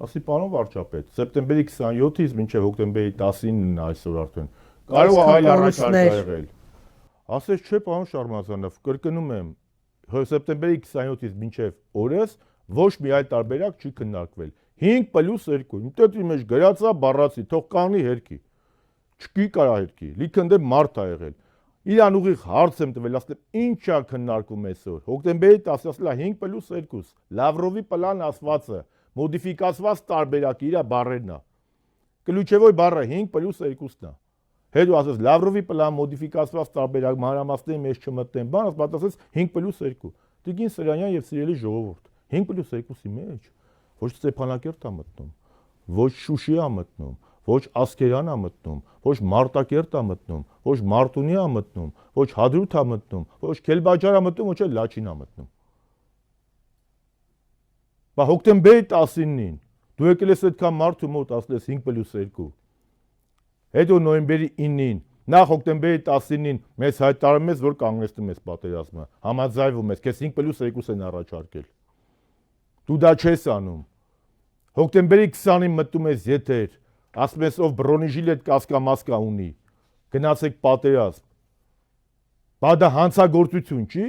Ասի պարոն վարչապետ, սեպտեմբերի 27-ից մինչև հոկտեմբերի 19-ն այսօր արդեն կարող է այլ առաջարկ եղել։ Ասես չէ, պարոն Շարմազանով, կրկնում եմ, սեպտեմբերի 27-ից մինչև օրս ոչ մի այլ տարբերակ չի քննարկվել։ 5+2, ինտեգրի մեջ գրածա բառացի, թող կանի հերքի։ Չկի կարա հերքի, լիքը ընդեմ մարդ ա եղել։ Իրան ուղիղ հարց եմ տվել, ասել ինչա քննարկում այսօր։ Հոկտեմբերի 10-ը ասել 5+2, Լավրովի պլան ասվածը, մոդիֆիկացված տարբերակը իր բառերն է։ Կլուչևոյ բառը 5+2-ն է։ Հետո ասես Լավրովի պլան մոդիֆիկացված տարբերակ մանրամասների մեջ չմտնեն, բան ասես 5+2։ Տիկին Սրանյան եւ սիրելի ժողովուրդ, 5+2-ի մեջ ոչ Ստեփանակերտ ա մտնում, ոչ Շուշի ա մտնում, ոչ Ասկերան ա մտնում, ոչ Մարտակերտ ա մտնում, ոչ Մարտունի ա մտնում, ոչ Հադրութ ա մտնում, ոչ Քելբաջար ա մտնում, ոչ էլ Լաչին ա մտնում։ Բա հոկտեմբերի 19-ին դու եկել ես այդքան մարդու մոտ ասել ես 5+2։ Հետո նոյեմբերի 9-ին, նախ հոկտեմբերի 19-ին մեզ հայտարարում ես, որ կանգնեցնում ես պատերազմը, համաձայնվում ես, քեզ 5+2 են առաջարկել։ Դու դա չես անում։ Հոկտեմբերի 20-ին մտնում ես եթեր, ասում ես ով բրոնիժիլետ կասկամասկա ունի, գնացեք պատերազմ։ Բա դա հանցագործություն չի։